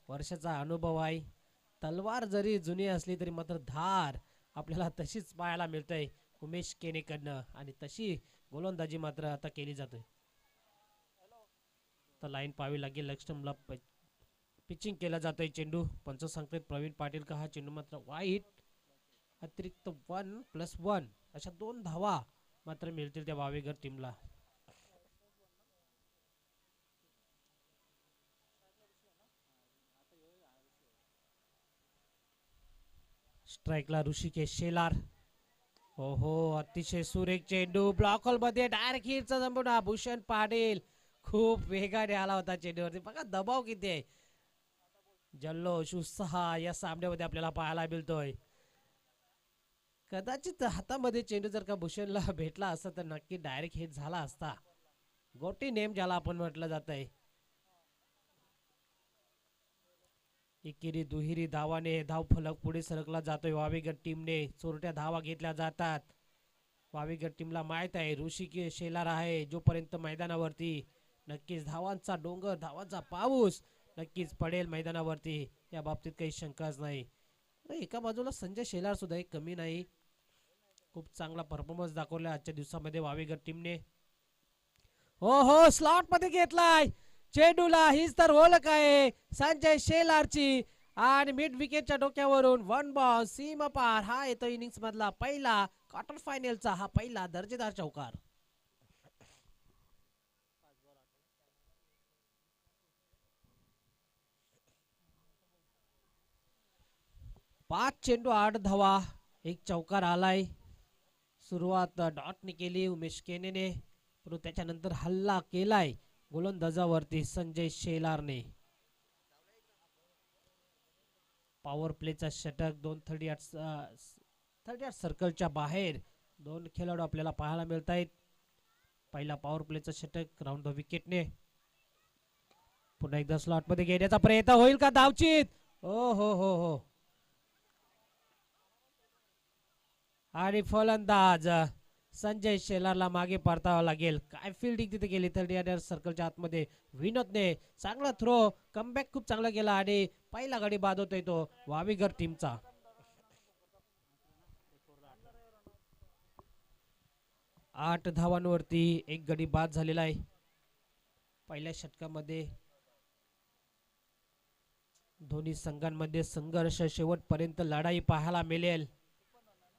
वर्षाचा अनुभव आहे. तलवार जरी जुनी असली तरी मात्र धार आपल्याला तशीच पाहायला मिळतंय उमेश केनेकडनं आणि तशी गोलंदाजी मात्र आता केली जाते. तर लाईन पाहावी लागेल. लक्ष्मणला पिचिंग केला जातोय चेंडू. पंच सांगतात प्रवीण पाटील का हा चेंडू मात्र वाईट. अतिरिक्त 1+1 अशा 2 धावा मात्र मिळतील त्या वावेघर टीमला. स्ट्राईकला ऋषिकेश शेलार. हो हो, अतिशय सुरेख चेंडू ब्लॉक होल मध्ये डायरेक्ट हिटचा जमवणा. भूषण पाटील खूप वेगाने आला होता चेंडूवरती. बघा दबाव किती आहे. जल्लोष उत्साह या सामन्यामध्ये आपल्याला पाहायला मिळतोय. कदाचित हातामध्ये चेंडू जर का भूषणला भेटला असता तर नक्की डायरेक्ट हिट झाला असता. गोटी नेम ज्याला आपण म्हटलं जात आहे. एकेरी दुहेरी धावाने धाव फलक पुढे सरकला जातोय. वावेगड टीमने चोरट्या धावा घेतल्या जातात. वावेगड टीमला माहित आहे ऋषिकेश शेलार आहे जोपर्यंत मैदानावरती नक्कीच धावांचा डोंगर धावांचा पाऊस नक्कीच पडेल मैदानावरती. या बाबतीत काही शंकाच नाही. एका बाजूला संजय शेलार सुद्धा एक कमी नाही. खूप चांगला परफॉर्मन्स दाखवला आजच्या दिवसामध्ये वावेगड टीमने. हो हो, स्लॉट मध्ये घेतलाय चेंडूला. हीच तर ओळख आहे संजय शेलारची. आणि मिड विकेटच्या डोक्यावरून 1 बॉल सीमा पार. हा येतो इनिंग्स मधला पहिला क्वार्टर फायनलचा हा पहिला दर्जेदार चौकार. 5 चेंडू 8 धावा, एक चौकार आलाय. सुरुवात डॉटने केली उमेश केनेने, परंतु त्याच्यानंतर हल्ला केलाय गोलंदाजावरती संजय शेलारने. पॉवर प्लेचा षटक 238 सर्कलच्या बाहेर 2 खेळाडू आपल्याला पाहायला मिळत आहेत. पहिला पॉवर प्लेचा षटक राऊंड द विकेटने. पुन्हा एकदा स्लॉट मध्ये घेण्याचा प्रयत्न होईल का धावचीत. हो हो हो हो, आणि फलंदाज संजय शेलारला मागे परतावं लागेल. काय फिल्डिंग तिथे केली 38 सर्कलच्या आतमध्ये विनोदने. चांगला थ्रो, कमबॅक खूप चांगला केला आणि पहिला गडी बाद होतोय तो वावेघर टीमचा. 8 धावांवरती एक गडी बाद झालेला आहे. पहिल्या षटकामध्ये दोन्ही संघांमध्ये संघर्ष शेवटपर्यंत लढाई पाहायला मिळेल.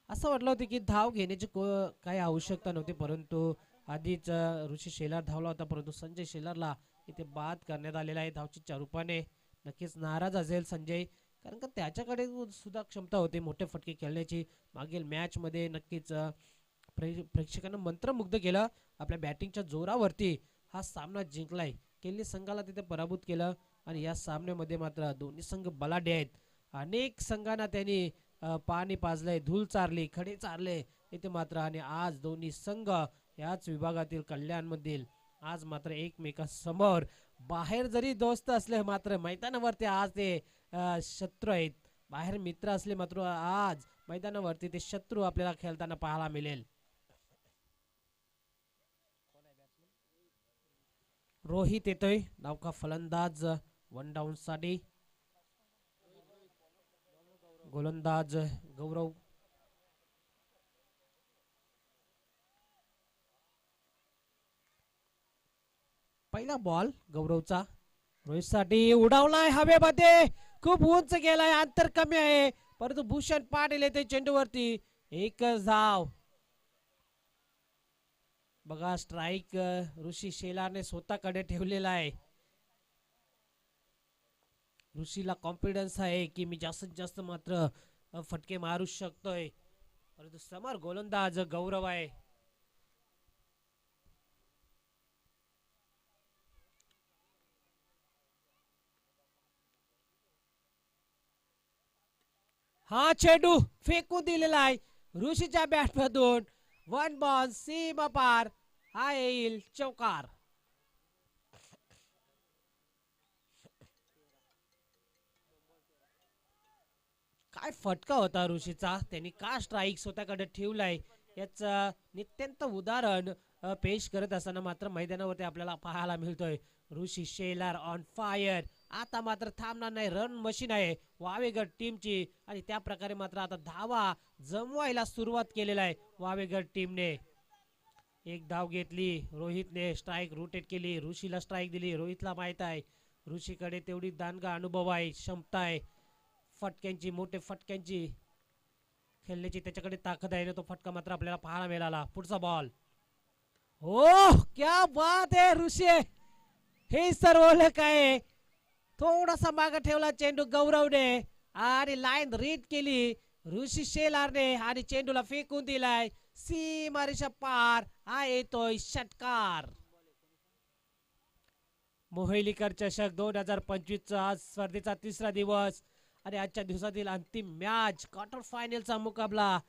असं वाटलं होतं की धाव घेण्याची काही आवश्यकता नव्हती, परंतु आधीच ऋषी शेलार धावला होता, परंतु संजय शेलारला इथे बाद करण्यात आलेला आहे धावचीच्या रूपाने. नक्कीच नाराज असेल संजय, कारण का त्याच्याकडे सुद्धा क्षमता होती मोठे फटके खेळण्याची. मागील मॅच मध्ये नक्कीच प्रेक्षकांना मंत्रमुग्ध केलं. आपल्या बॅटिंगच्या जोरावरती हा सामना जिंकलाय. केली संघाला तिथे पराभूत केलं आणि या सामन्यामध्ये मात्र दोन्ही संघ बलाढ्य आहेत. अनेक संघांना त्यांनी पाणी पाजलंय, धूल चारली, खडे चारले इथे मात्र. आणि आज दोन्ही संघ याच विभागातील कल्याणमधील आज मात्र एकमेकांसमोर. बाहेर जरी दोस्त असले मात्र मैदानावरती आज ते शत्रू आहेत. बाहेर मित्र असले मात्र आज मैदानावरती ते शत्रू आपल्याला खेळताना पाहायला मिळेल. रोहित येतोय नौका फलंदाज 1 डाऊन साठी. गोलंदाज गौरव. पहिला बॉल गौरवचा. रोहित साठी उडावलाय हवेमध्ये, खूप उंच गेलाय, अंतर कमी आहे, परंतु भूषण पाटील येते चेंडूवरती. एकच धाव. बघा स्ट्राईक ऋषी शेलारने स्वतःकडे ठेवलेला आहे. ऋषीला कॉन्फिडन्स आहे की मी जास्तीत जास्त मात्र फटके मारू शकतोय, परंतु समोर गोलंदाज गौरव आहे. हा चेंडू फेकून दिलेला आहे ऋषीच्या बॅटमधून. 1 बॉल सीमा पार. हा येईल चौकार. काय फटका होता ऋषीचा, त्यांनी का स्ट्राईक स्वतःकडे ठेवलाय याचं नित्यंत उदाहरण पेश करत असताना मात्र मैदानावरती आपल्याला पाहायला मिळतोय ऋषी शेलार ऑन फायर. आता मात्र थांबणार नाही. रन मशीन आहे वावेगड टीमची आणि त्या प्रकारे मात्र आता धावा जमवायला सुरुवात केलेला आहे वावेगड टीमने. एक धाव घेतली रोहितने, स्ट्राईक रोटेट केली, ऋषीला स्ट्राईक दिली. रोहितला माहित आहे ऋषीकडे तेवढी दांडगा अनुभव आहे, क्षमता आहे फटक्यांची, मोठे फटक्यांची खेळण्याची त्याच्याकडे ताकद आहे. तो फटका मात्र आपल्याला पाहायला मिळाला. पुढचा बॉल. हो क्या बात आहे ऋषी, हे सर्व काय थोडासा मागे ठेवला चेंडू गौरवने आणि लाईन रीड केली ऋषी शेलारने आणि चेंडूला फेकून दिलाय सीमारेषा पार. हा येतोय षटकार. मोहिलीकर चषक 2025 चा आज स्पर्धेचा तिसरा दिवस आणि आजच्या दिवसातील अंतिम मॅच क्वार्टर फायनलचा मुकाबला.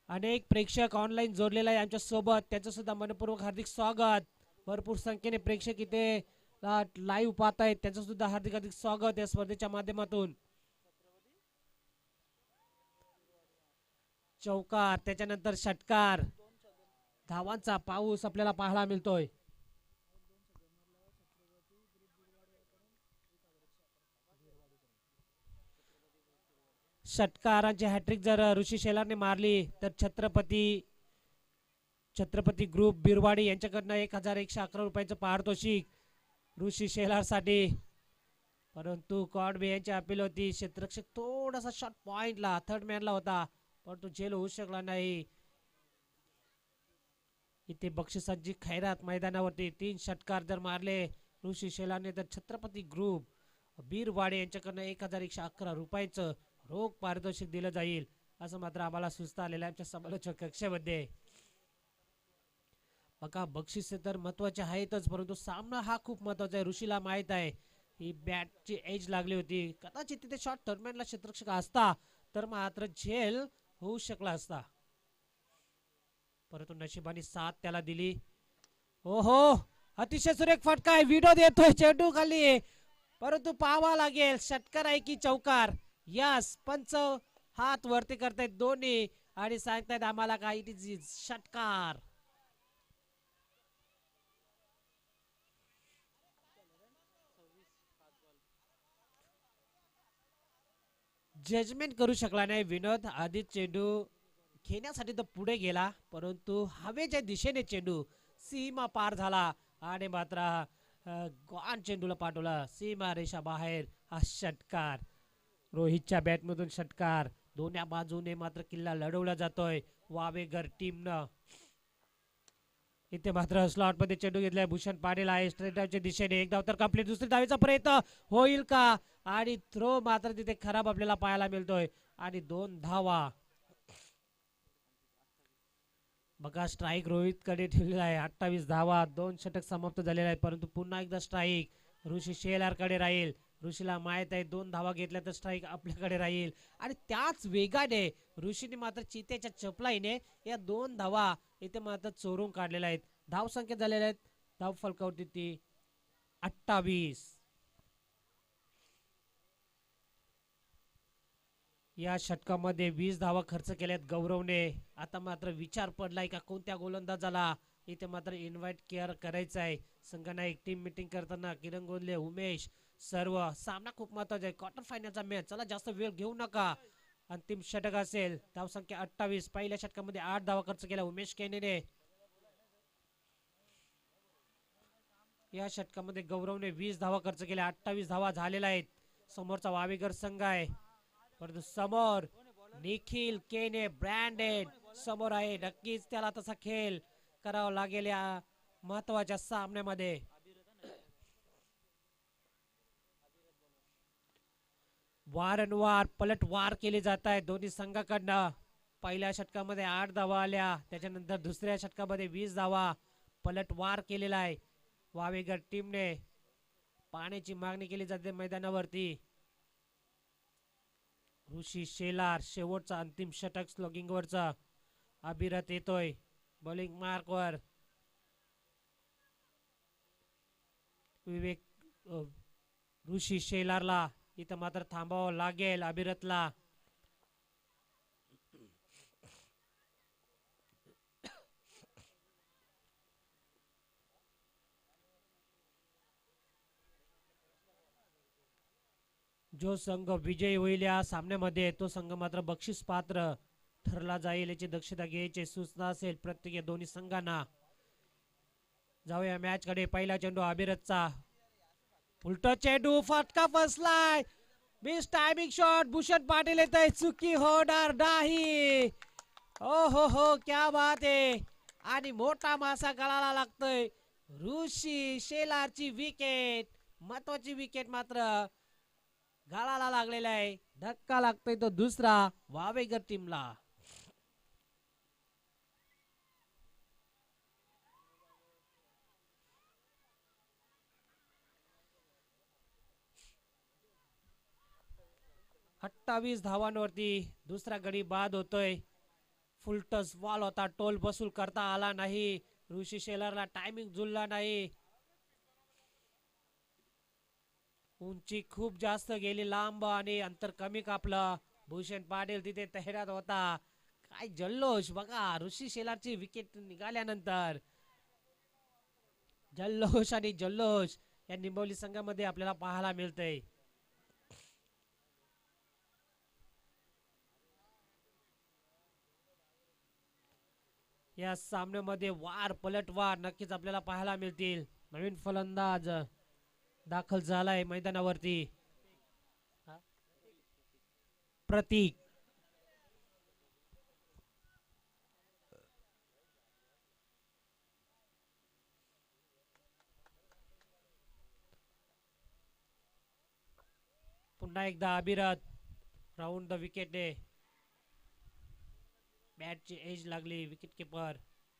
अनेक प्रेक्षक ऑनलाईन जोडलेला आहे आमच्या सोबत, त्याचं सुद्धा मनपूर्वक हार्दिक स्वागत. भरपूर संख्येने प्रेक्षक इथे लाईव्ह पाहत आहेत, त्याचं सुद्धा हार्दिक हार्दिक स्वागत या स्पर्धेच्या माध्यमातून. चौकार, त्याच्यानंतर षटकार, धावांचा पाऊस आपल्याला पाहायला मिळतोय. षटकारांची हॅट्रिक जर ऋषी शेलारने मारली तर छत्रपती ग्रुप बिरवाडी यांच्याकडनं 1111 रुपयाचं पारितोषिक ऋषी शेलार साठी. परंतु कॉडबे यांची अपील होती. क्षेत्ररक्षक थोडासा शॉट पॉइंटला थर्ड मॅनला होता परंतु झेल होऊ शकला नाही. इथे बक्षिसांची खैरात मैदानावरती. 3 षटकार जर मारले ऋषी शेलारने तर छत्रपती ग्रुप बीरवाडे यांच्याकडनं 1111 रुपयाचं रोख पारितोषिक दिलं जाईल असं मात्र आम्हाला सुचता आलेलं आहे आमच्या समालोचक कक्षेमध्ये. बघा बक्षिसे तर महत्वाचे आहेतच परंतु सामना हा खूप महत्वाचा आहे. ऋषीला माहित आहे ही बॅटची एज लागली होती, कदाचित तिथे शॉट थर्डमॅनला क्षेत्ररक्षक असता तर मात्र झेल होऊ शकला असता परंतु नशिबाने साथ त्याला दिली. ओहो अतिशय सुरेख फटका आहे, विडो देतोय चेंडू खाली परंतु पाहावा लागेल षटकार आहे की चौकार. यस पंच हात वरती करतायत दोन्ही आणि सांगतायत आम्हाला का इट इज षटकार. जजमेंट करू शकला नाही विनोद. आधी चेंडू घेण्यासाठी तो पुढे गेला परंतु हवेच्या दिशेने चेंडू सीमा पार झाला आणि मात्र गॉन चेंडूला पाठवला सीमा रेषा बाहेर. हा षटकार रोहितच्या बॅटमधून षटकार. दोन्ही बाजूने मात्र किल्ला लढवला जातोय वावेगर टीमनं. इथे मात्र स्लॉट मध्ये चेंडू घेतलाय भूषण पाटील आहे स्ट्रेट ड्राईव्हच्या दिशेने. एक धाव तर कंप्लीट, दुसरी धावेचा प्रयत्न होईल का आणि थ्रो मात्र तिथे खराब आपल्याला पाहायला मिळतोय आणि 2 धावा. बघा स्ट्राईक रोहित कडे ठेवलेला आहे. 28 धावा, 2 षटक समाप्त झालेले आहेत परंतु पुन्हा एकदा स्ट्राईक ऋषी शेलार कडे राहील. ऋषीला माहित आहे 2 धावा घेतल्या तर स्ट्राईक आपल्याकडे राहील आणि त्याच वेगाने ऋषीने मात्र चितेच्या चपलाईने या 2 धावा इथे मात्र चोरून काढलेल्या आहेत. धाव संख्या झालेल्या आहेत धाव फलकावरती ती 28. या षटकामध्ये 20 धावा खर्च केल्यात गौरवने. आता मात्र विचार पडलाय का कोणत्या गोलंदाजाला इथे मात्र इन्व्हाइट केअर करायचं आहे. संघनायक टीम मीटिंग करताना किरण गोंदले, उमेश सर्व. सामना खूप महत्वाचा आहे, क्वार्टर फायनलचा मॅच. चला जास्त वेळ घेऊ नका. अंतिम षटक असेल. धाव संख्या 28. पहिल्या षटकामध्ये 8 धावा खर्च केल्या उमेश केनेने. या षटकामध्ये गौरवने 20 धावा खर्च केल्या. 28 धावा झालेल्या आहेत. समोरचा वावेगर संघ आहे परंतु समोर निखिल केने ब्रँडेड समोर आहे. नक्कीच त्याला तसा खेळ करावा लागेल या महत्वाच्या सामन्यामध्ये. वारंवार पलटवार केले जात आहेत दोन्ही संघाकडनं. पहिल्या षटकामध्ये 8 धावा आल्या, त्याच्यानंतर दुसऱ्या षटकामध्ये 20 धावा पलटवार केलेला आहे वावेगर टीमने. पाण्याची मागणी केली जाते मैदानावरती. ऋषी शेलार शेवटचा अंतिम षटक स्लोगिंग वरचा. अभिरथ येतोय बॉलिंग मार्क वर. विवेक ऋषी शेलारला इथं मात्र थांबावं लागेल अभिरथला. जो संघ विजयी होईल या सामन्यामध्ये तो संघ मात्र बक्षीस पात्र ठरला जाईल याची दक्षता घ्यायची सूचना असेल प्रत्येक दोन्ही संघांना. जाऊया मॅच कडे. पहिला चेंडू अभिरथचा, उलट चेंडू, फटका फसलाय, miss timing shot. Bhushan Patil येत आहे, चुकी होणार नाही. ओ हो क्या बात आहे. आणि मोठा मासा गळाला लागतोय. ऋषी शेलारची विकेट, महत्वाची विकेट मात्र गाळाला लागलेला आहे. धक्का लागतोय तो दुसरा वावेगर टीमला. अठ्ठावीस धावांवरती दुसरा गडी बाद होतोय. फुलटस बॉल होता, टोल वसूल करता आला नाही. ऋषी शेलारला टायमिंग जुळला नाही. उंची खूप जास्त गेली लांब आणि अंतर कमी कापलं. भूषण पाटील तिथे तैरात होता. काय जल्लोष बघा ऋषी शेलारची विकेट निघाल्यानंतर. जल्लोष आणि जल्लोष या निंबवली संघामध्ये आपल्याला पाहायला मिळतंय. या सामन्यामध्ये वार पलटवार नक्कीच आपल्याला पाहायला मिळतील. नवीन फलंदाज दाखल झालाय मैदानावरती, प्रतीक. पुन्हा एकदा अभिरथ राऊंड द विकेट. बॅटची एज लागली. विकेट किपर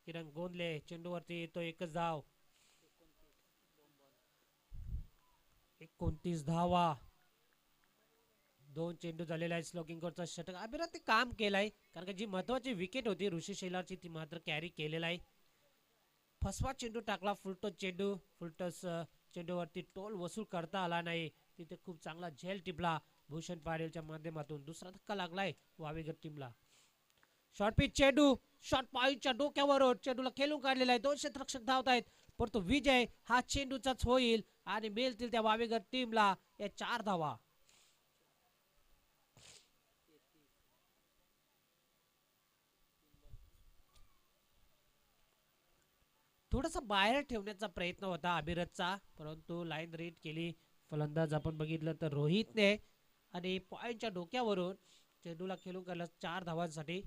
किरण गोंदले चेंडूवरती येतो. एकच धाव, 29 धावा. 2 चेंडू झालेला आहे. स्लोकिंग कोरचा षटक. अभिरथ काम केलाय कारण का जी महत्वाची विकेट होती ऋषी शेलारची ती मात्र कॅरी केलेला आहे. फसवा चेंडू टाकला, फुलटोस चेंडू. फुलटोस चेंडूवरती टोल वसूल करता आला नाही. तिथे खूप चांगला झेल टिपला भूषण पाटीलच्या माध्यमातून. दुसरा धक्का लागलाय वावेगर टीमला. शॉर्ट पिच चेंडू, शॉर्ट पॉईंटच्या डोक्यावर चेंडूला खेळून काढलेला आहे. 2 क्षेत्ररक्षक धावत आहेत, परंतु विजय हा चेंडूचाच होईल आणि मिळतील त्या वावेगर टीमला या 4 धावा. थोडासा बाहेर ठेवण्याचा प्रयत्न होता अभिरथचा, परंतु लाईन रीड केली फलंदाज आपण बघितलं तर रोहितने आणि पॉईंटच्या डोक्यावरून चेंडूला खेळून काढला 4 धावांसाठी.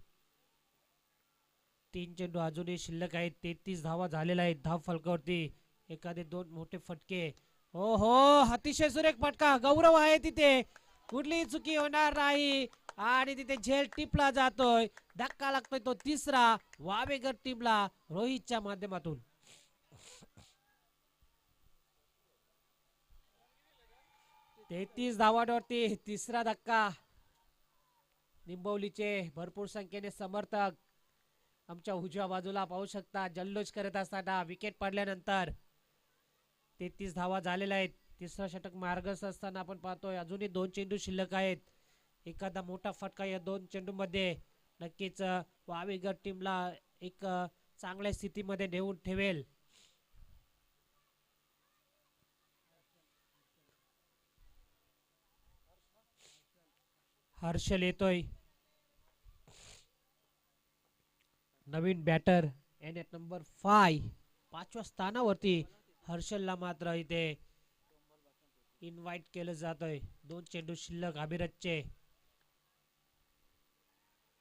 3 चेंडू अजूनही शिल्लक आहेत. 33 धावा झालेल्या आहेत धाव फलकावरती. एखादे 2 मोठे फटके. हो हो, अतिशय सुरेख फटका. गौरव आहे तिथे, कुठलीही चुकी होणार नाही आणि तिथे झेल टिपला जातोय. धक्का लागतोय तो तिसरा वावेगर टीमला रोहितच्या माध्यमातून. 33 धावांवरती तिसरा धक्का. निंबवलीचे भरपूर संख्येने समर्थक आमच्या उजव्या बाजूला पाहू शकता जल्लोष करत असताना विकेट पडल्यानंतर. 33 धावा झालेल्या आहेत. तिसरा षटक मार्गस्थ असताना आपण पाहतोय अजूनही 2 चेंडू शिल्लक आहेत. एखादा मोठा फटका या 2 चेंडू मध्ये नक्कीच वावेगर टीमला एक चांगल्या स्थितीमध्ये नेऊन ठेवेल. हर्षल येतोय, नवीन बॅटर एन एट नंबर 5. 5व्या स्थानावरती हर्षलला मात्र इथे इन्व्हाइट केलं जातोय. 2 चेंडू शिल्लक अभिरथचे.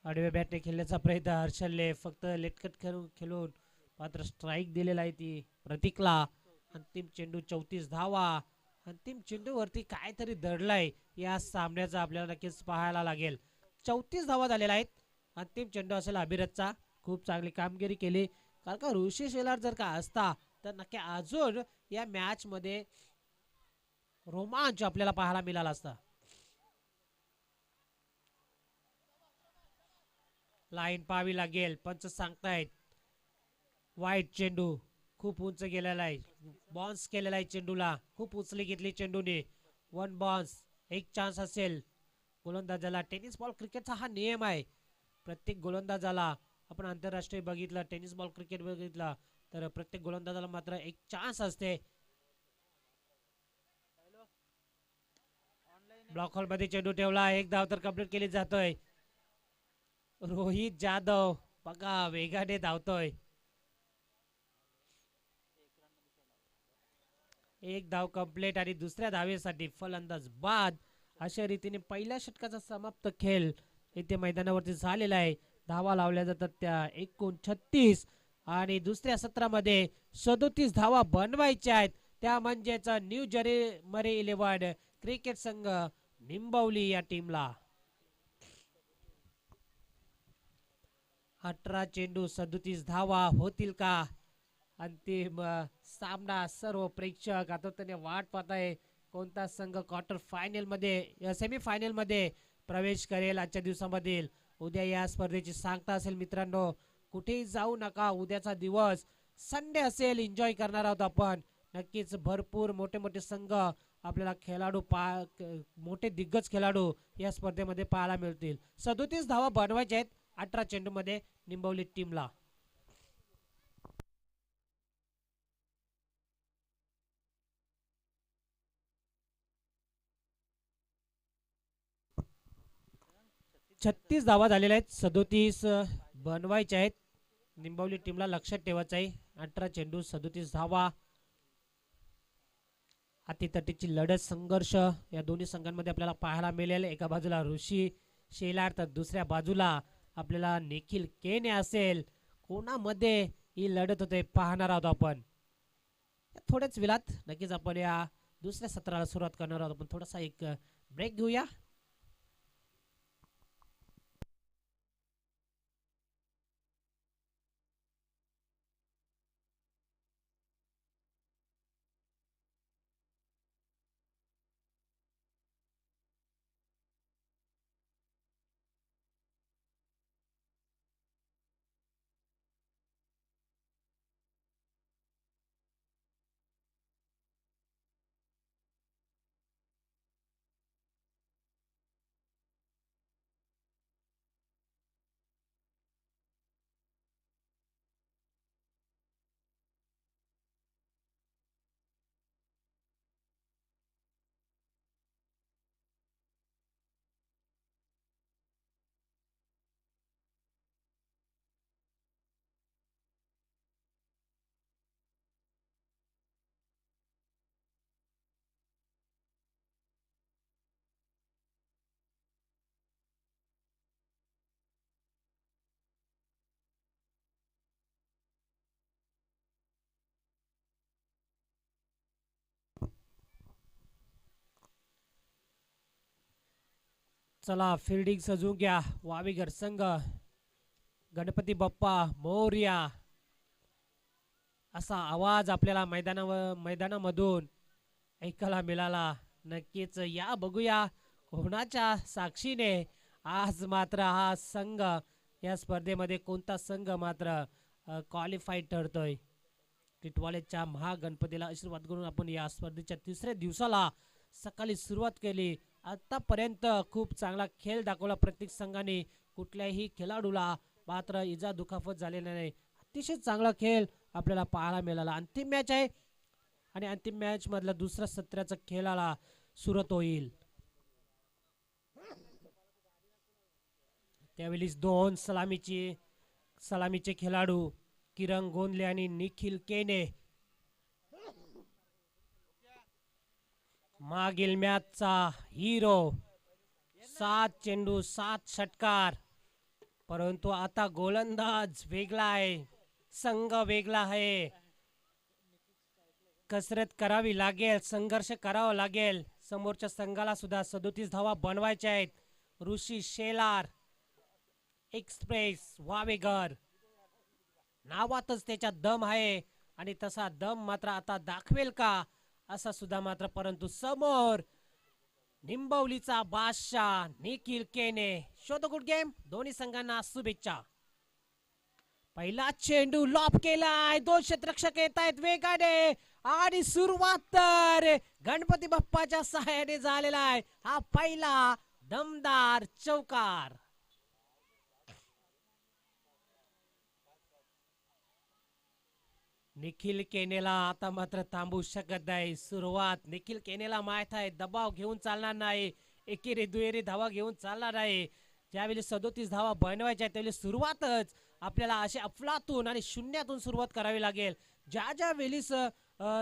आडव्या बॅटने खेळण्याचा प्रयत्न हर्षलने फक्त लेटकट खेळून मात्र स्ट्राईक दिलेला आहे ती प्रतीकला. अंतिम चेंडू 34 धावा. अंतिम चेंडूवरती काहीतरी दडलाय या सामन्याचा आपल्याला नक्कीच पाहायला लागेल. 34 धावा झालेल्या आहेत. अंतिम चेंडू असेल अभिरथचा. खूप चांगली कामगिरी केली कारण का ऋषी शेलार जर का असता तर नक्की अजून या मॅच मध्ये रोमांच आपल्याला पाहायला मिळाला असता. लाईन पाहावी लागेल, पंच सांगतायत. वाईट चेंडू खूप उंच गेलेला आहे. बॉन्स केलेला आहे चेंडूला, खूप उचली घेतली चेंडूने. 1 बॉन्स, 1 चान्स असेल गोलंदाजाला. टेनिस बॉल क्रिकेटचा हा नियम आहे. प्रत्येक गोलंदाजाला आपण आंतरराष्ट्रीय बघितलं, टेनिस बॉल क्रिकेट बघितलं तर प्रत्येक गोलंदाजाला मात्र 1 चान्स असते. ब्लॉक हॉल मध्ये चेंडू ठेवला, एक धाव तर कंप्लीट केली जातोय. रोहित जाधव बघा वेगाने धावतोय. एक धाव कंप्लीट आणि दुसऱ्या धावेसाठी फलंदाज बाद. अशा रीतीने पहिल्या षटकाचा समाप्त खेळ इथे मैदानावरती झालेला आहे. धावा लावल्या जातात त्या एकूण 36 आणि दुसऱ्या सत्रामध्ये 37 धावा बनवायच्या आहेत. त्या म्हणजेच न्यू मरे 11 क्रिकेट संघ निंबवली या टीमला. 18 चेंडू 37 धावा होतील का? अंतिम सामना सर्व प्रेक्षक आतुरतेने वाट पाहत आहे. कोणता संघ क्वार्टर फायनल मध्ये सेमी फायनल मध्ये प्रवेश करेल आजच्या दिवसामधील. उद्या या स्पर्धेची सांगता असेल मित्रांनो. कुठेही जाऊ नका. उद्याचा दिवस संडे असेल, एन्जॉय करणार आहोत आपण. नक्कीच भरपूर मोठे मोठे संघ आपल्याला खेळाडू मोठे दिग्गज खेळाडू या स्पर्धेमध्ये पाहायला मिळतील. 37 धावा बनवायच्या आहेत 18 चेंडू मध्ये निंबवली टीमला. छत्तीस धावा झालेल्या आहेत, 37 बनवायच्या आहेत निंबवली टीमला. लक्षात ठेवायचं आहे 18 चेंडू 37 धावा. अतितटीची लढत संघर्ष या दोन्ही संघांमध्ये आपल्याला पाहायला मिळेल. एका बाजूला ऋषी शेलार तर दुसऱ्या बाजूला आपल्याला निखिल केने असेल. कोणामध्ये ही लढत होते पाहणार आहोत आपण. थोड्याच वेळात नक्कीच आपण या दुसऱ्या सत्राला सुरुवात करणार आहोत. आपण थोडासा एक ब्रेक घेऊया. चला फिल्डिंग सजवून घ्या. वावेघर संघ गणपती बाप्पा मोरया असा आवाज आपल्याला मैदानामधून ऐकायला मिळाला. नक्कीच या बघूया कोणाच्या साक्षीने आज मात्र हा संघ या स्पर्धेमध्ये कोणता संघ मात्र क्वालिफाईड ठरतोय. टिटवाळेच्या महागणपतीला आशीर्वाद करून आपण या स्पर्धेच्या तिसऱ्या दिवसाला सकाळी सुरुवात केली. आतापर्यंत खूप चांगला खेळ दाखवला प्रत्येक संघाने. कुठल्याही खेळाडूला मात्र इजा दुखापत झालेली नाही. अतिशय चांगला खेळ आपल्याला पाहायला मिळाला. अंतिम मॅच आहे आणि अंतिम मॅच मधला दुसरा सत्राचा खेळाला सुरुवात होईल. त्यावेळी दोन सलामीचे खेळाडू किरण गोंदले आणि निखिल केने मागील मॅचचा हिरो. 7 चेंडू 7 षटकार. परंतु आता गोलंदाज वेगळा आहे, संघ वेगळा आहे. कसरत करावी लागेल, संघर्ष करावा लागेल. समोरच्या संघाला सुद्धा 37 धावा बनवायच्या आहेत. ऋषी शेलार एक्सप्रेस वावेघर नावातच त्याच्या दम आहे आणि तसा दम मात्र आता दाखवेल का असा सुद्धा मात्र. परंतु समोर निंबवलीचा बादशाह निखिल केने. Show the good game. दोन्ही संघांना शुभेच्छा. पहिला चेंडू लॉप केलाय. 2 क्षेत्ररक्षक येत आहेत वेगाने आणि सुरुवात तर गणपती बाप्पाच्या सहाय्याने झालेला आहे. हा पहिला दमदार चौकार. निखिल केनेला आता मात्र थांबू शकत नाही. सुरुवात निखिल केनेला माहित आहे दबाव घेऊन चालणार नाही. एकेरी दुहेरी धावा घेऊन चालणार आहे. ज्यावेळी 37 धावा बनवायच्या त्यावेळी सुरुवातच आपल्याला असे अफलातून आणि शून्यातून सुरुवात करावी लागेल. ज्या ज्या वेळेस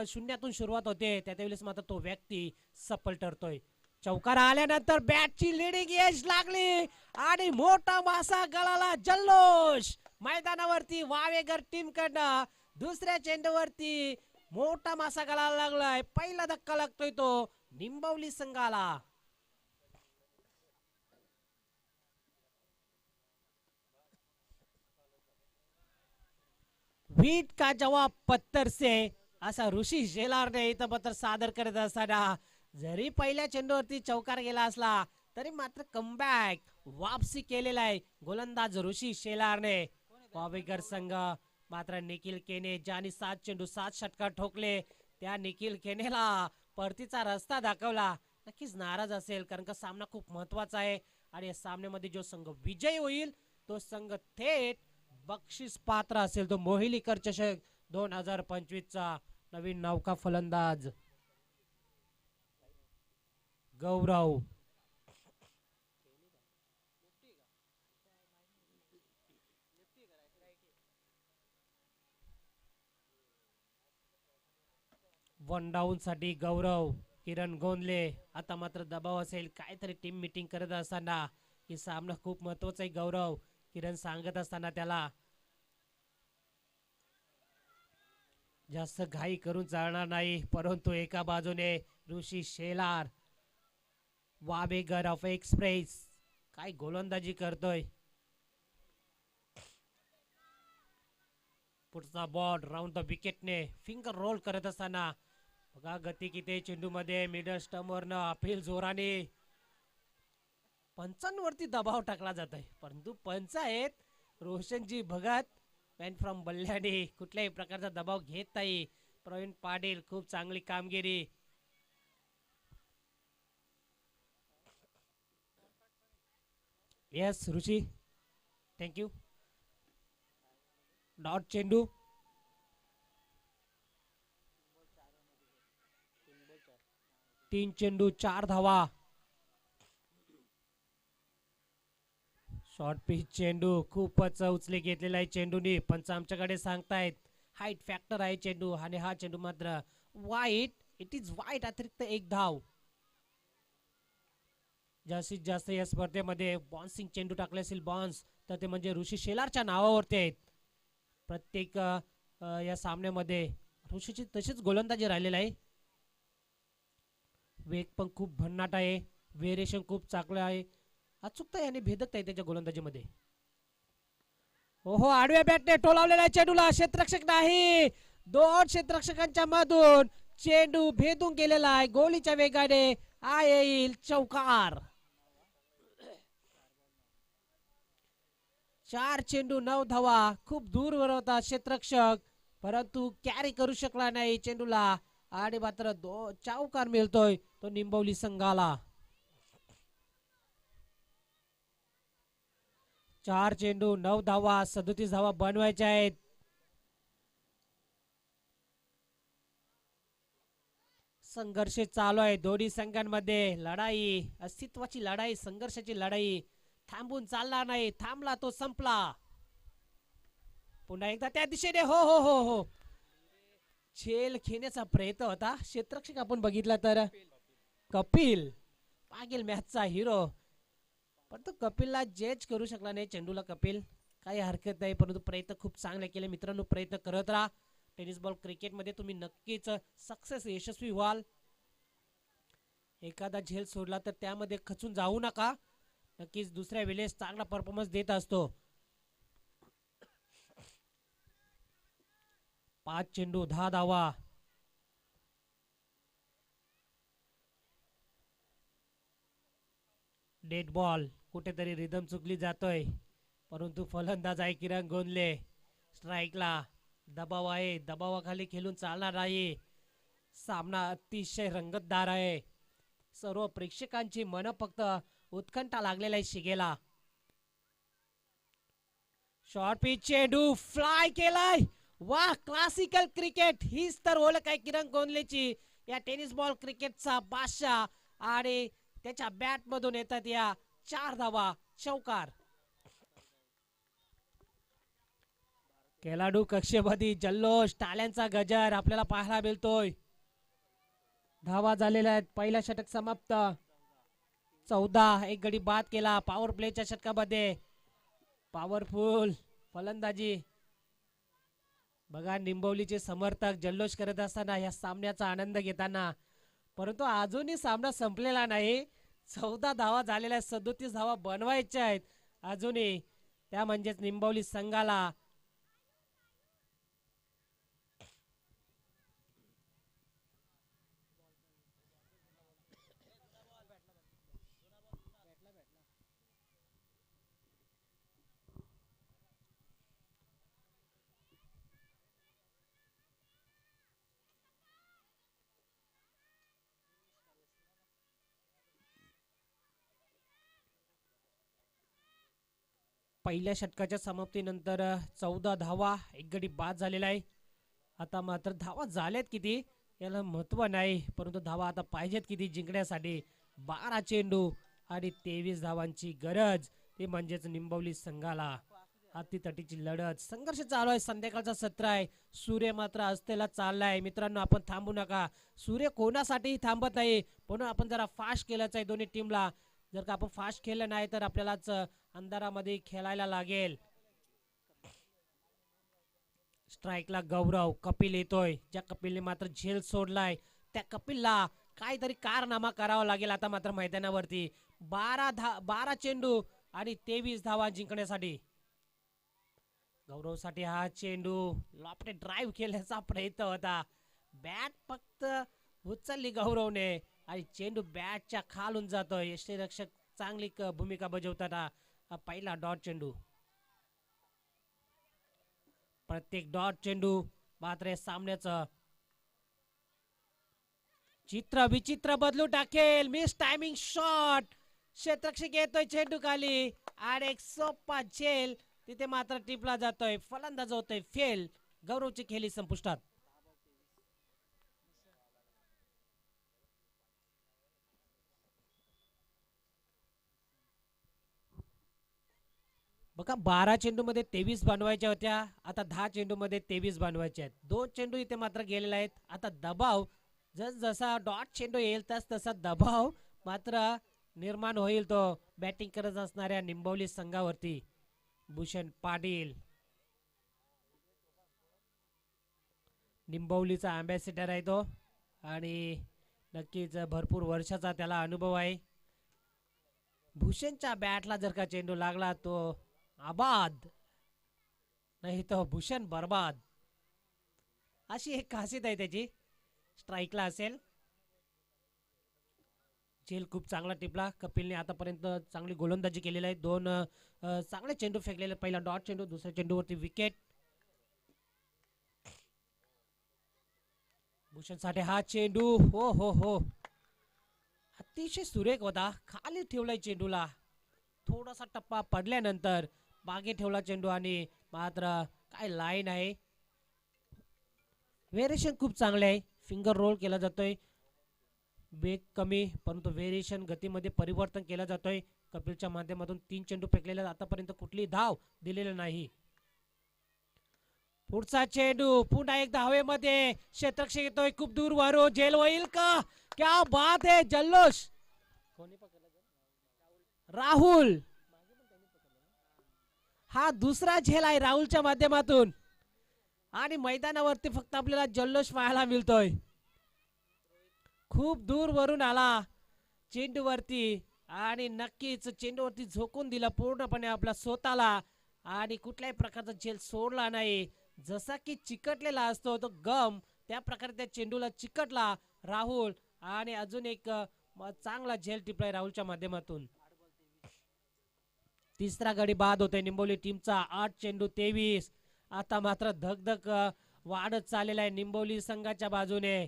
शून्यातून सुरुवात होते त्या त्यावेळेस मात्र तो व्यक्ती सफल ठरतोय. चौकार आल्यानंतर बॅटची लिडिंग एज लागली आणि मोठा मासा गळाला. जल्लोष मैदानावरती वावेगर टीम कडनं दुसऱ्या चेंडूवरती मोठा मासा गळायला लागलाय. पहिला धक्का लागतोय तो निंबवली संघाला. वीट का जवाब पत्तर से असा ऋषी शेलारने इथं पत्र सादर करत असताना जरी पहिल्या चेंडूवरती चौकार गेला असला तरी मात्र कमबॅक वापसी केलेला आहे गोलंदाज ऋषी शेलारने. वावेकर संघ मात्र निखिल केने ज्याने 7 चेंडू 7 षटकार ठोकले त्या निखिल केनेला परतीचा रस्ता दाखवला नक्कीच नाराज असेल, कारण का सामना खूप महत्वाचा आहे आणि या सामन्यामध्ये जो संघ विजयी होईल तो संघ थेट बक्षीस पात्र असेल. तो मोहिलीकर चषक 2025 चा नवीन नौका फलंदाज गौरव. वन डाऊन साठी गौरव. किरण गोंदले आता मात्र दबाव असेल काहीतरी टीम मीटिंग करत असताना की सामना खूप महत्वाचा आहे. गौरव किरण सांगत असताना त्याला जास्त घाई करून चालणार नाही, परंतु एका बाजूने ऋषी शेलार वाबेगर ऑफ एक्सप्रेस काय गोलंदाजी करतोय. पुढचा बॉल राऊंड द विकेटने फिंगर रोल करत असताना बघा गती किती चेंडू मध्ये मिडल स्टंपवरनं अपील जोराने पंचांवरती दबाव टाकला जात आहे, परंतु पंच आहेत रोशनजी भगत. मॅन फ्रॉम बल्ल्याने कुठल्याही प्रकारचा दबाव घेत नाही. प्रवीण पाटील खूप चांगली कामगिरी. येस ऋषी थँक्यू. डॉट चेंडू 3 चेंडू 4 धावा. शॉर्ट पिच चेंडू खूपच उचले घेतलेला आहे चेंडूनी. पंच आमच्याकडे सांगतायत हाईट फॅक्टर आहे चेंडू आणि हा चेंडू मात्र वाईट. इट इज वाईट. अतिरिक्त 1 धाव. जास्तीत जास्त या स्पर्धेमध्ये बॉन्सिंग चेंडू टाकले असेल बॉन्स तर ते म्हणजे ऋषी शेलारच्या नावावरती आहेत. प्रत्येक या सामन्यामध्ये ऋषीची तशीच गोलंदाजी राहिलेला आहे. वेग पण खूप भन्नाट आहे, व्हेरिएशन खूप चांगलं आहे, अचूकता याने भेदकता आहे त्याच्या गोलंदाजीमध्ये. ओहो आडव्या बॅटने टोलावलेला चेंडूला क्षेत्ररक्षक नाही. 2 क्षेत्ररक्षकांच्या मधून चेंडू भेदून गेलेला आहे. गोलीच्या वेगाने येईल चौकार. 4 चेंडू 9 धावा. खूप दूरवर होता क्षेत्ररक्षक परंतु कॅरी करू शकला नाही चेंडूला आणि मात्र चौकार मिळतोय तो निंबवली संघाला. 4 चेंडू 9 धावा. 37 धावा बनवायच्या आहेत. संघर्ष चालू आहे दोन्ही संघांमध्ये. लढाई अस्तित्वाची लढाई, संघर्षाची लढाई. थांबून चालणार नाही. थांबला तो संपला. पुन्हा एकदा त्या दिशेने हो हो हो हो झेल घेण्याचा प्रयत्न होता. क्षेत्ररक्षक आपण बघितला तर कपिल मागील मॅचचा हिरो, पण तो कपिलला जज करू शकला नाही चेंडूला. कपिल काही हरकत नाही, परंतु प्रयत्न खूप चांगले केले. मित्रांनो प्रयत्न करत राहा. टेनिस बॉल क्रिकेटमध्ये तुम्ही नक्कीच सक्सेस यशस्वी व्हाल. एखादा झेल सोडला तर त्यामध्ये खचून जाऊ नका. नक्कीच दुसऱ्या वेळेस चांगला परफॉर्मन्स देत असतो. 5 चेंडू 10 धावा. Dead ball. कुठेतरी रिदम चुकली जातोय, परंतु फलंदाज आहे किरण गोंदले. स्ट्राईकला दबाव आहे, दबावाखाली खेळून चालणार नाही. सामना अतिशय रंगतदार आहे. सर्व प्रेक्षकांची मन फक्त उत्कंठा लागलेला आहे शिगेला. शॉर्ट पिच चेंडू फ्लाय केलाय. वाह क्लासिकल क्रिकेट हीच तर ओळख आहे किरण गोंदलेची. या टेनिस बॉल क्रिकेटचा बादशाह आणि त्याच्या बॅट मधून येतात या 4 धावा, चौकार. खेळाडू कक्षेमध्ये जल्लोष, टाळ्यांचा गजर आपल्याला पाहायला मिळतोय. धावा झालेल्या आहेत. पहिला षटक समाप्त. 14. एक गडी बाद केला पॉवर प्लेच्या षटकामध्ये. पॉवरफुल फलंदाजी. बघा निंबवलीचे समर्थक जल्लोष करत असताना या सामन्याचा आनंद घेताना, परंतु अजूनही सामना संपलेला नाही. 14 धावा झालेल्या, 37 धावा बनवायच्या आहेत अजूनही. त्या म्हणजेच निंबवली संघाला पहिल्या षटकाच्या समाप्तीनंतर 14 धावा, एक गडी बाद झालेला आहे. आता मात्र धावा झाल्यात किती याला महत्व नाही, परंतु धावा आता पाहिजेत किती जिंकण्यासाठी. 12 चेंडू आणि 23 धावांची गरज. ते म्हणजेच निंबवली संघाला. हातीतटीची लढत, संघर्ष चालू आहे. संध्याकाळचा सत्र आहे. सूर्य मात्र असतेला चाललाय. मित्रांनो आपण थांबू नका. सूर्य कोणासाठीही थांबत नाही, म्हणून आपण जरा फास्ट केलंच आहे दोन्ही टीमला. जर का आपण फास्ट खेळलं नाही तर आपल्यालाच अंधारामध्ये खेळायला लागेल. स्ट्राईकला गौरव. कपिल येतोय. ज्या कपिलने मात्र झेल सोडलाय त्या कपिलला काहीतरी कारनामा करावा लागेल आता मात्र मैदानावरती. 12 चेंडू आणि 23 धावा जिंकण्यासाठी. गौरवसाठी हा चेंडू लॉफ्ट ड्राईव्ह केल्याचा प्रयत्न होता. बॅट फक्त उचलली गौरवने आणि चेंडू बॅटच्या खालून जातोय. यष्टीरक्षक चांगली भूमिका बजावताना. पहिला डॉट चेंडू. प्रत्येक डॉट चेंडू मात्र सामन्याचं चित्र विचित्र बदलू टाकेल. Miss timing shot. क्षेत्ररक्षक येतोय चेंडू खाली आणि एक सोपा झेल तिथे मात्र टिपला जातोय. फलंदाज होतोय फेल. गौरवची खेळी संपुष्टात. बघा 12 चेंडू मध्ये 23 बनवायच्या होत्या. आता 10 चेंडू मध्ये 23 बनवायचे आहेत. 2 चेंडू इथे मात्र गेलेले आहेत. आता दबाव जसा डॉट चेंडू येईल तसा दबाव मात्र निर्माण होईल तो बॅटिंग करत असणाऱ्या निंबवली संघावरती. भूषण पाटील निंबवलीचा अँबॅसिडर आहे तो आणि नक्कीच भरपूर वर्षाचा त्याला अनुभव आहे. भूषणच्या बॅटला जर का चेंडू लागला तो आबाद, नाही तो भूषण बर्बाद, अशी एक खासियत आहे त्याची. स्ट्राईकला असेल. झेल खूप चांगला टिपला. कपिलने आतापर्यंत चांगली गोलंदाजी केलेली आहे. 2 चांगले चेंडू फेकलेले. पहिला डॉट चेंडू, दुसऱ्या चेंडूवरती विकेट. भूषणसाठी हा चेंडू हो हो हो अतिशय सुरेख होता. खाली ठेवलाय चेंडूला. थोडासा टप्पा पडल्यानंतर मागे ठेवला चेंडू आणि मात्र काय लाईन आहे. व्हेरिएशन खूप चांगले आहे. फिंगर रोल केला जातोय. वेग कमी परंतु व्हेरिएशन गतीमध्ये परिवर्तन केला जातोय. कपिलच्या माध्यमातून 3 चेंडू फेकलेले. आतापर्यंत कुठली धाव दिलेली नाही. पुढचा चेंडू पुन्हा एकदा हवेमध्ये. क्षेत्ररक्षक येतोय खूप दूर वरून. झेल होईल का? क्या बात है. जल्लोष. राहुल. हा दुसरा झेल आहे राहुलच्या माध्यमातून आणि मैदानावरती फक्त आपल्याला जल्लोष पाहायला मिळतोय. खूप दूर वरून आला चेंडूवरती आणि नक्कीच चेंडूवरती झोकून दिला पूर्णपणे आपला स्वतःला आणि कुठल्याही प्रकारचा झेल सोडला नाही. जसा की चिकटलेला असतो तो गम, त्या प्रकारे त्या चेंडूला चिकटला राहुल आणि अजून एक चांगला झेल टिपलाय राहुलच्या माध्यमातून. तिसरा गडी बाद होतोय निंबोली टीमचा. 8 चेंडू 23. आता मात्र धगधग वाढत चाललेला आहे निंबोली संघाच्या बाजूने.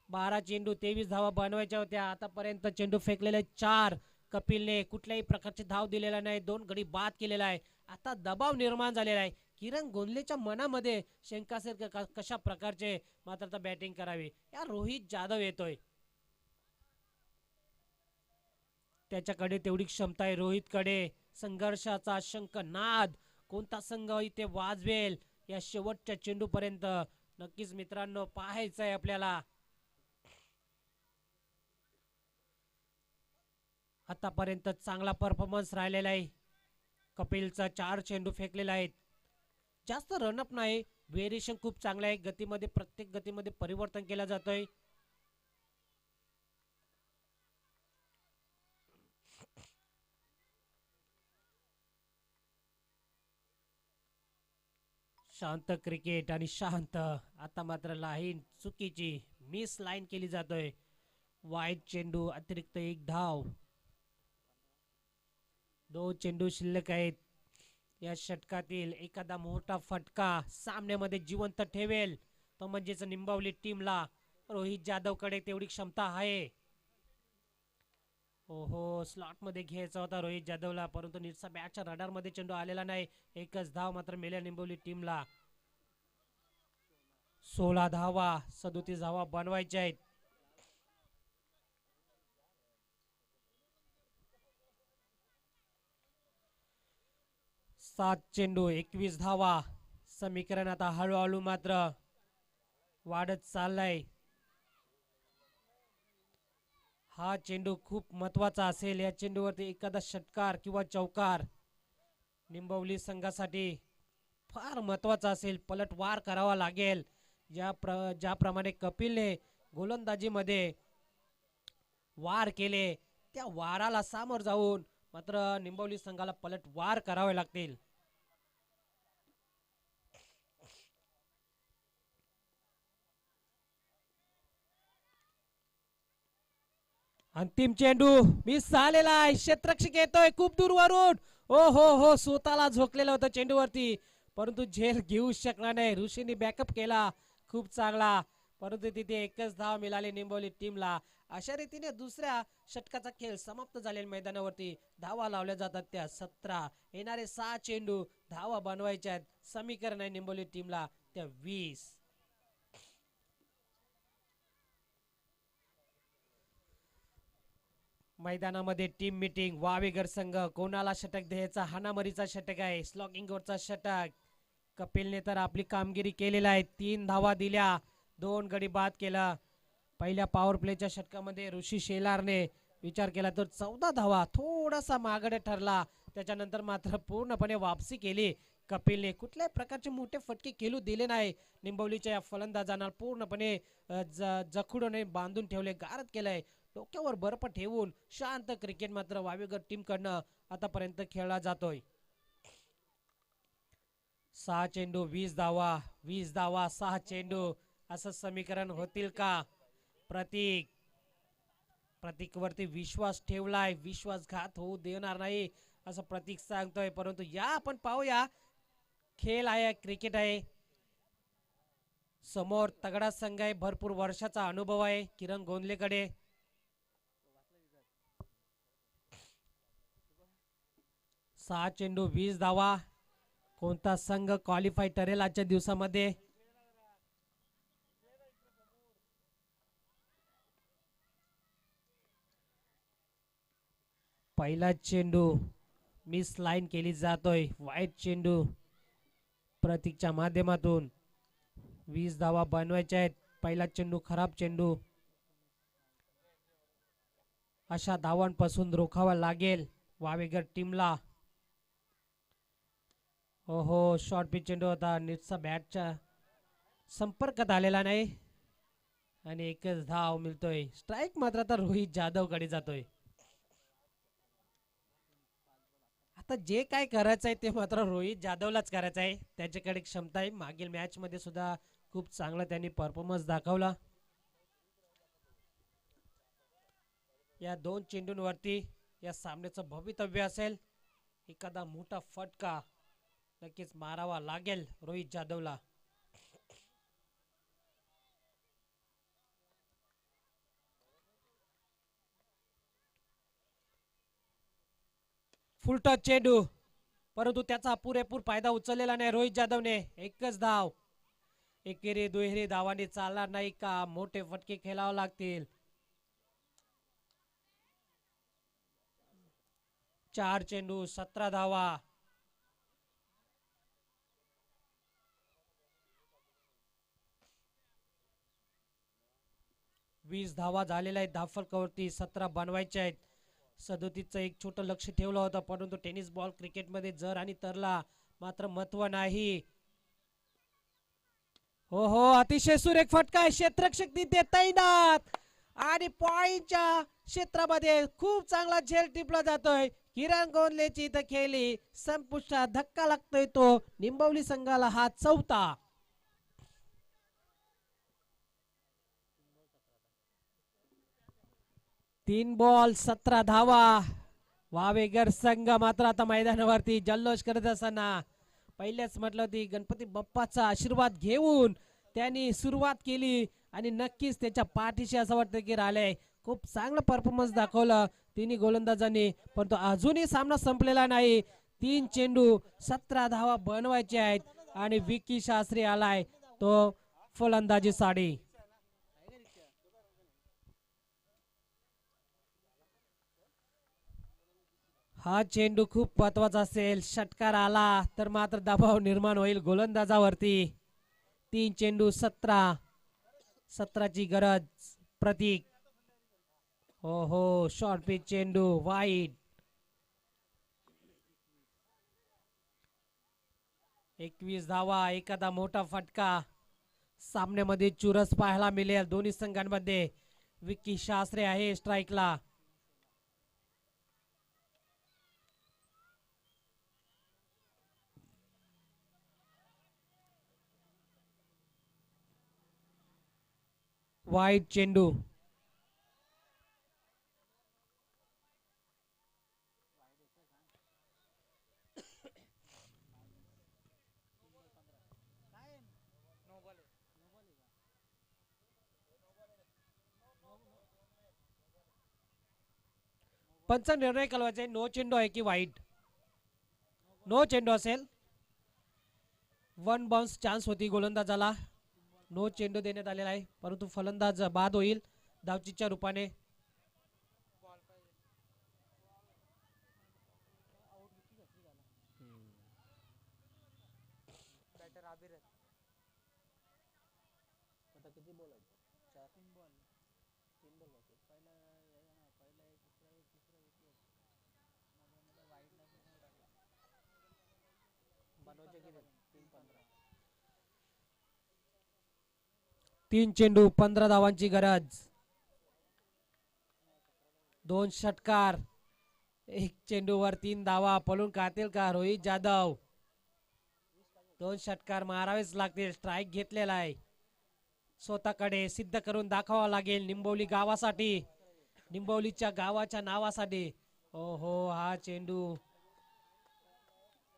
12 चेंडू 23 धावा बनवायच्या होत्या. आतापर्यंत चेंडू फेकलेले 4. कपिलने कुठल्याही प्रकारची धाव दिलेला नाही. 2 गडी बाद केलेला आहे. आता दबाव निर्माण झालेला आहे. किरण गोंदलेच्या मनामध्ये शंका असेल कशा प्रकारचे मात्र आता बॅटिंग करावी. या रोहित जाधव येतोय. त्याच्याकडे तेवढी क्षमता आहे रोहितकडे. संघर्षाचा शंखनाद कोणता संघ इथे वाजवेल या शेवटच्या चेंडूपर्यंत नक्कीच मित्रांनो पाहायचं आहे आपल्याला. आतापर्यंत चांगला परफॉर्मन्स राहिलेला आहे. कपिलचा 4 चेंडू फेकलेला आहेत. जास्त रनअप नाही, व्हेरिएशन खूप चांगलं आहे. गतीमध्ये प्रत्येक गतीमध्ये परिवर्तन केलं जातोय. शांत क्रिकेट आणि शांत. आता मात्र लाईन चुकीची, मिस लाईन केली जातोय. वाईट चेंडू, अतिरिक्त 1 धाव. 2 चेंडू शिल्लक आहेत. या षटकातील एखादा मोठा फटका सामन्यामध्ये जिवंत ठेवेल तो म्हणजेच निंबवली टीमला. रोहित जाधवकडे तेवढी क्षमता आहे. ओहो, स्लॉट मध्ये घ्यायचा होता रोहित जाधवला, परंतु नीटचा बॅटच्या रडार मध्ये चेंडू आलेला नाही. एकच धाव मात्र मिळाल्या निंबवली टीमला. 16 धावा, 37 धावा बनवायच्या आहेत. 7 चेंडू 21 धावा. समीकरण आता हळूहळू मात्र वाढत चाललाय. हा चेंडू खूप महत्वाचा असेल. या चेंडूवरती एखादा षटकार किंवा चौकार निंबवली संघासाठी फार महत्वाचा असेल. पलटवार करावा लागेल. ज्याप्रमाणे कपिलने गोलंदाजीमध्ये वार केले त्या वाराला सामोर जाऊन मात्र निंबवली संघाला पलटवार करावे लागतील. अंतिम चेंडू मिस झालेला आहे. क्षेत्ररक्षक येतोय खूप दूरवरून. ओ हो, स्वतःला झोकलेलं होतं चेंडूवरती, परंतु झेल घेऊ शकला नाही. ऋषीने बॅकअप केला खूप चांगला, परंतु तिथे एकच धाव मिळाली निंबवली टीमला. अशा रीतीने दुसऱ्या षटकाचा खेळ समाप्त झालेला. मैदानावरती धावा लावल्या जातात त्या 17. येणारे 6 चेंडू धावा बनवायच्या आहेत. समीकरण आहे निंबवली टीमला त्या 20. मैदानामध्ये टीम मीटिंग. वावेगर संघ कोणाला षटक द्यायचा, हाणामारीचा षटक आहे, स्लॉगिंगवरचा षटक. कपिलने तर आपली कामगिरी केलेला आहे. 3 धावा दिल्या, 2 गडी बाद केला. पहिल्या पॉवर प्लेच्या षटकामध्ये ऋषी शेलारने विचार केला तर 14 धावा, थोडासा मागडे ठरला. त्याच्यानंतर मात्र पूर्णपणे वापसी केली. कपिलने कुठल्याही प्रकारचे मोठे फटके खेळू दिले नाही. निंबवलीच्या या फलंदाजांना पूर्णपणे जखडूने बांधून ठेवले, गारद केलंय. डोक्यावर बर्फ ठेवून शांत क्रिकेट मात्र वावेगर टीम कडनं आतापर्यंत खेळला जातोय. 6 चेंडू 20 धावा, 20 धावा 6 चेंडू, असं समीकरण होतील का? प्रतीक वरती विश्वास ठेवलाय, विश्वासघात होऊ देणार नाही असं प्रतीक सांगतोय. परंतु या आपण पाहूया, खेळ आहे, क्रिकेट आहे. समोर तगडा संघ आहे, भरपूर वर्षाचा अनुभव आहे किरण गोंदलेकडे. 6 चेंडू 20 धावा. कोणता संघ क्वालिफाय ठरेल आजच्या दिवसामध्ये? पहिला चेंडू मिस लाईन केली जातोय. वाईट चेंडू प्रतीकच्या माध्यमातून 20 धावा बनवायच्या आहेत. पहिला चेंडू खराब चेंडू, अशा धावांपासून रोखावा लागेल वावेगर टीमला. ओहो, शॉर्ट पिच चेंडू होता, नीटचा बॅटच्या संपर्कात आलेला नाही आणि एकच धाव मिळतोय. स्ट्राईक मात्र आता रोहित जाधव कडे जातोय. आता जे काय करायचंय ते मात्र रोहित जाधवलाच करायचं आहे. त्याच्याकडे क्षमता आहे. मागील मॅच मध्ये सुद्धा खूप चांगला त्यांनी परफॉर्मन्स दाखवला. या 2 चेंडूंवरती या सामन्याचं भवितव्य असेल. एखादा मोठा फटका नक्कीच मारावा लागेल रोहित जाधवला. फुलटॉस चेंडू, परंतु त्याचा पुरेपूर फायदा उचललेला नाही रोहित जाधवने. एकच धाव. एकेरी दुहेरी धावांनी चालणार नाही का? मोठे फटके खेळावे लागतील. 4 चेंडू 17 धावा. वीस धावा झालेल्या आहेत धावफलकावरती. 17 बनवायचे आहेत. 37चं एक छोटं लक्ष ठेवलं होतं परंतु टेनिस बॉल क्रिकेटमध्ये जर आणि तरला मात्र महत्व नाही. हो हो अतिशय सुरेख फटका आहे. क्षेत्ररक्षक तिथे तैनात आणि पॉइंटच्या क्षेत्रामध्ये खूप चांगला झेल टिपला जातोय. किरण गोंदलेची इथं खेळली संपुष्टात. धक्का लागतोय तो निंबवली संघाला. हा चौथा. 3 बॉल 17 धावा. वावेगर संघ मात्र आता मैदानावरती जल्लोष करत असताना पहिल्याच म्हटलं होती गणपती बाप्पाचा आशीर्वाद घेऊन त्यांनी सुरुवात केली आणि नक्कीच त्याच्या पाठीशी असं वाटतं की राहिले. खूप चांगलं परफॉर्मन्स दाखवलं तिन्ही गोलंदाजांनी परंतु अजूनही सामना संपलेला नाही. 3 चेंडू 17 धावा बनवायचे आहेत आणि विकी शास्त्री आलाय तो फलंदाजी साडी. हा चेंडू खूप महत्वाचा असेल. षटकार आला तर मात्र दबाव निर्माण होईल गोलंदाजावरती. 3 चेंडू 17ची गरज. प्रतीक. हो हो शॉर्ट पिच चेंडू वाईड. 21 धावा. एखादा मोठा फटका सामन्यामध्ये चुरस पाहायला मिळेल दोन्ही संघांमध्ये. विकी शास्त्री आहे स्ट्राईकला. वाईड चेंडू. पंच निर्णय कळवायचा. नो चेंडू आहे की वाईड. नो चेंडू असेल. 1 बाउन्स चान्स होती गोलंदाजाला. नो चेंडू देण्यात आलेला आहे परंतु फलंदाज बाद होईल धावचीच्या रूपाने. तीन चेंडू 15 धावांची गरज. 2 षटकार. 1 चेंडूवर 3 धावा. पळून काढतील का रोहित जाधव. 2 षटकार मारावेच लागतील. स्ट्राईक घेतलेला आहे. स्वतःकडे सिद्ध करून दाखवावं लागेल निंबवली गावासाठी. निंबवलीच्या गावाच्या नावासाठी. ओहो हा चेंडू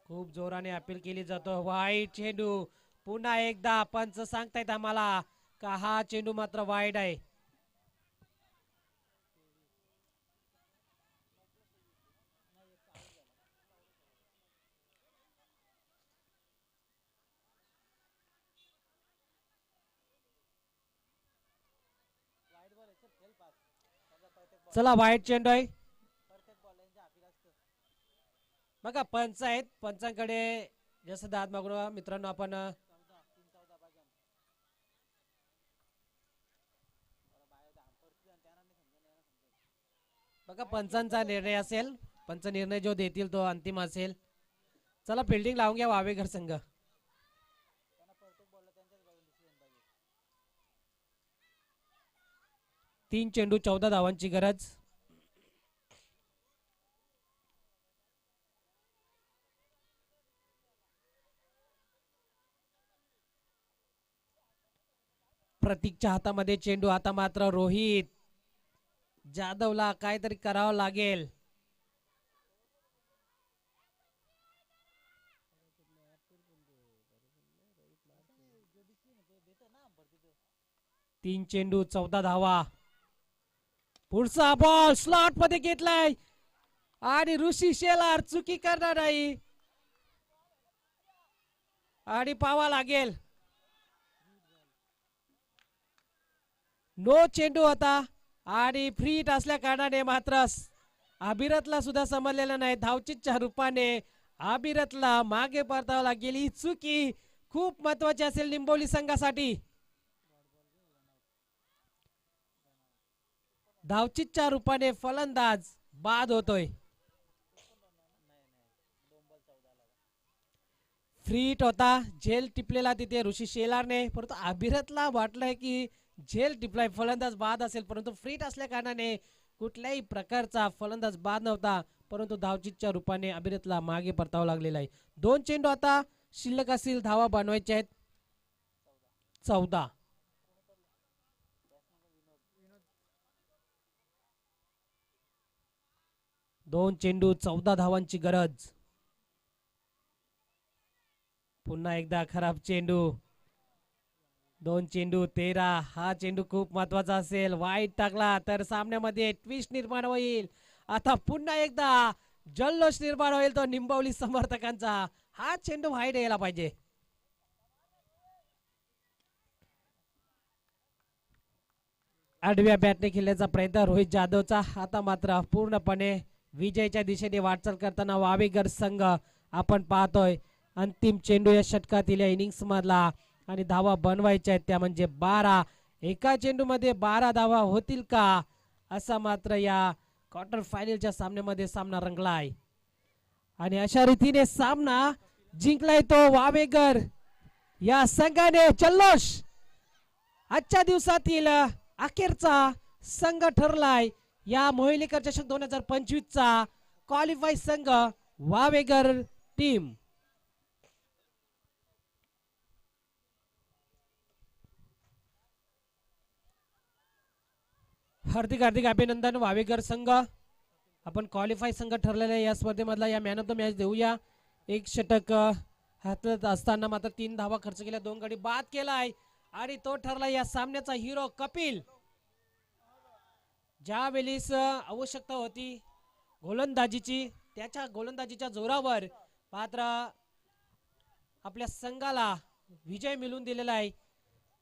खूप जोराने अपील केली जातो. वाईड चेंडू. पुन्हा एकदा पंच सांगतायत आम्हाला का हा चेंडू मात्र वाईड आहे. चला वाईड चेंडू आहे. बघा पंच आहेत. पंचांकडे जसं दाद मागून मित्रांनो आपण बघा पंचांचा निर्णय असेल. पंच निर्णय जो देतील तो अंतिम असेल. चला फिल्डिंग लावून घ्या वावेघर संघ. 3 चेंडू 14 धावांची गरज. प्रतीकच्या हातामध्ये चेंडू. आता मात्र रोहित जाधवला काहीतरी करावं लागेल. तीन चेंडू 14 धावा. पुढचा बॉल स्लॉट मध्ये घेतलाय आणि ऋषी शेलार चुकी करणार नाही आणि पावा लागेल. नो चेंडू होता आणि फ्री हिट असल्या कारणाने मात्र अभिरथला सुद्धा समजलेलं नाही. धावचीच्या रूपाने अभिरथला मागे परतावं लागेल. ही चुकी खूप महत्वाची असेल निंबोली संघासाठी. धावचीच्या रूपाने फलंदाज बाद होतोय. फ्रीट होता, झेल टिपलेला तिथे ऋषी शेलारने, परंतु अभिरथला वाटलंय की झेल टिपलाय, फलंदाज बाद असेल, परंतु फ्रीट असल्या कारणाने कुठल्याही प्रकारचा फलंदाज बाद नव्हता. परंतु धावचीच्या रूपाने अभिरथला मागे परतावं लागलेला आहे. 2 चेंडू आता शिल्लक असतील, धावा बनवायच्या आहेत 14. 2 चेंडू 14 धावांची गरज. पुन्हा एकदा खराब चेंडू. 2 चेंडू 13. हा चेंडू खूप महत्वाचा असेल. वाईट टाकला तर सामन्यामध्ये ट्विस्ट निर्माण होईल. आता पुन्हा एकदा जल्लोष निर्माण होईल तो निंबवली समर्थकांचा. हा चेंडू वाईट यायला पाहिजे. आडव्या बॅटने खेळण्याचा प्रयत्न रोहित जाधवचा. आता मात्र पूर्णपणे विजयाच्या दिशेने वाटचाल करताना वावेकर संघ आपण पाहतोय. अंतिम चेंडू या षटकातील या इनिंग्स मधला आणि धावा बनवायच्या आहेत त्या म्हणजे 12. एका चेंडू मध्ये 12 धावा होतील का, असा मात्र या क्वार्टर फायनलच्या सामन्यामध्ये सामना रंगलाय. आणि अशा रीतीने सामना जिंकलाय तो वावेकर या संघाने. जल्लोष आजच्या दिवसातील अखेरचा संघ ठरलाय या मोहिलीकर चषक 2025 चा क्वालिफाय संघ वावेकर टीम. हार्दिक हार्दिक अभिनंदन वावेकर संघ. आपण क्वालिफाय संघ ठरलेला या स्पर्धेमधला या मॅन ऑफ द मॅच देऊया. एक षटक हातात असताना मात्र 3 धावा खर्च केल्या, 2 गडी बाद केलाय आणि तो ठरला या सामन्याचा हिरो कपिल. ज्या वेळेस आवश्यकता होती गोलंदाजीची, त्याच्या गोलंदाजीच्या जोरावर मात्र आपल्या संघाला विजय मिळवून दिलेला आहे.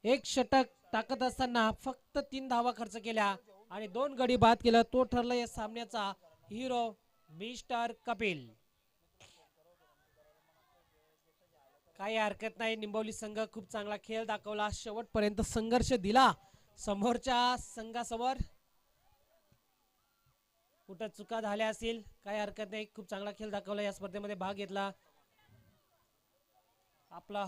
एक षटक टाकत असताना फक्त 3 धावा खर्च केल्या आणि 2 गडी बाद केला. तो ठरला या सामन्याचा हिरो मिस्टर कपिल. काही हरकत नाही, निंबवली संघ खूप चांगला खेळ दाखवला, शेवटपर्यंत संघर्ष दिला समोरच्या संघासमोर. कुठं चुका झाल्या असतील काही हरकत नाही, खूप चांगला खेळ दाखवला, या स्पर्धेमध्ये भाग घेतला आपला